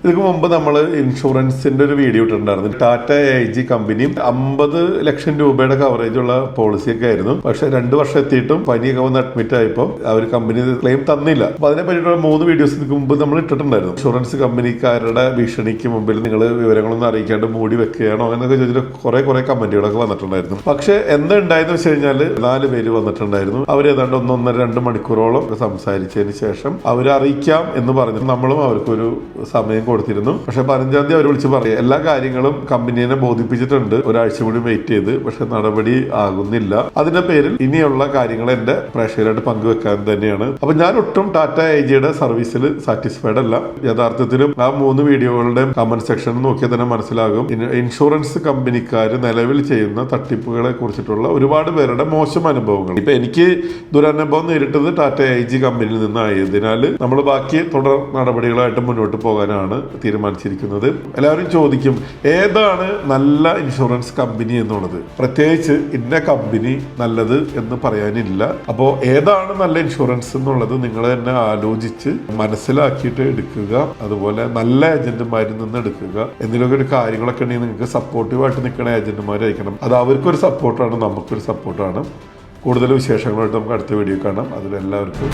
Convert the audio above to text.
ഇതിന് മുമ്പ് നമ്മൾ ഇൻഷുറൻസിന്റെ ഒരു വീഡിയോ ഇട്ടിട്ടുണ്ടായിരുന്നു. ടാറ്റ AIG കമ്പനി 50 ലക്ഷം രൂപയുടെ കവറേജ് ഉള്ള പോളിസിയൊക്കെ ആയിരുന്നു. പക്ഷെ 2 വർഷം എത്തിയിട്ടും പനിയൊക്കെ വന്ന് അഡ്മിറ്റ് ആയപ്പോൾ അവർ കമ്പനി ക്ലെയിം തന്നില്ല. അപ്പൊ അതിനെ പറ്റിയിട്ടുള്ള 3 വീഡിയോസ് ഇതിന് മുമ്പ് നമ്മൾ ഇട്ടിട്ടുണ്ടായിരുന്നു. ഇൻഷുറൻസ് കമ്പനിക്കാരുടെ ഭീഷണിക്ക് മുമ്പിൽ നിങ്ങൾ വിവരങ്ങളൊന്നും അറിയിക്കാണ്ട് മൂടി വെക്കുകയാണോ അങ്ങനെയൊക്കെ ചോദിച്ചിട്ട് കുറെ കമന്റുകളൊക്കെ വന്നിട്ടുണ്ടായിരുന്നു. പക്ഷെ എന്തുണ്ടായെന്ന് വെച്ച് കഴിഞ്ഞാൽ 4 പേര് വന്നിട്ടുണ്ടായിരുന്നു. അവർ ഏതാണ്ട് 1-1.5-2 മണിക്കൂറോളം സംസാരിച്ചതിന് ശേഷം അവർ അറിയിക്കാം എന്ന് പറഞ്ഞു. നമ്മളും അവർക്കൊരു സമയം കൊടുത്തിരുന്നു. പക്ഷെ 15-ാം തീയതി അവർ വിളിച്ച് പറയുക എല്ലാ കാര്യങ്ങളും കമ്പനിയെ ബോധിപ്പിച്ചിട്ടുണ്ട്, ഒരാഴ്ച കൂടി വെയിറ്റ് ചെയ്ത്, പക്ഷെ നടപടി ആകുന്നില്ല. അതിന്റെ പേരിൽ ഇനിയുള്ള കാര്യങ്ങൾ എന്റെ പ്രേക്ഷകരായിട്ട് പങ്കുവെക്കാൻ തന്നെയാണ്. അപ്പൊ ഞാൻ ഒട്ടും ടാറ്റ AIGയുടെ സർവീസിൽ സാറ്റിസ്ഫൈഡ് അല്ല. യഥാർത്ഥത്തിലും ആ 3 വീഡിയോകളുടെ കമന്റ് സെക്ഷൻ നോക്കിയാൽ തന്നെ മനസ്സിലാകും ഇൻഷുറൻസ് കമ്പനിക്കാർ നിലവിൽ ചെയ്യുന്ന തട്ടിപ്പുകളെ കുറിച്ചിട്ടുള്ള ഒരുപാട് പേരുടെ മോശം അനുഭവങ്ങൾ. ഇപ്പൊ എനിക്ക് ദുരനുഭവം നേരിട്ടത് ടാറ്റ AIG കമ്പനിയിൽ നിന്നായതിനാൽ നമ്മൾ ബാക്കി തുടർ നടപടികളായിട്ട് മുന്നോട്ട് പോകാനാണ് തീരുമാനിച്ചിരിക്കുന്നത്. എല്ലാവരും ചോദിക്കും ഏതാണ് നല്ല ഇൻഷുറൻസ് കമ്പനി എന്നുള്ളത്. പ്രത്യേകിച്ച് ഇന്ന കമ്പനി നല്ലത് എന്ന് പറയാനില്ല. അപ്പോൾ ഏതാണ് നല്ല ഇൻഷുറൻസ് എന്നുള്ളത് നിങ്ങൾ തന്നെ ആലോചിച്ച് മനസ്സിലാക്കിയിട്ട് എടുക്കുക. അതുപോലെ നല്ല ഏജന്റുമാരിൽ നിന്ന് എടുക്കുക. എന്തെങ്കിലുമൊക്കെ ഒരു കാര്യങ്ങളൊക്കെ ഉണ്ടെങ്കിൽ നിങ്ങൾക്ക് സപ്പോർട്ടീവായിട്ട് നിൽക്കുന്ന ഏജന്റുമാരായിരിക്കണം. അത് അവർക്കൊരു സപ്പോർട്ടാണ്, നമുക്കൊരു സപ്പോർട്ടാണ്. കൂടുതൽ വിശേഷങ്ങളായിട്ട് നമുക്ക് അടുത്ത വീഡിയോ കാണാം. അതിലെല്ലാവർക്കും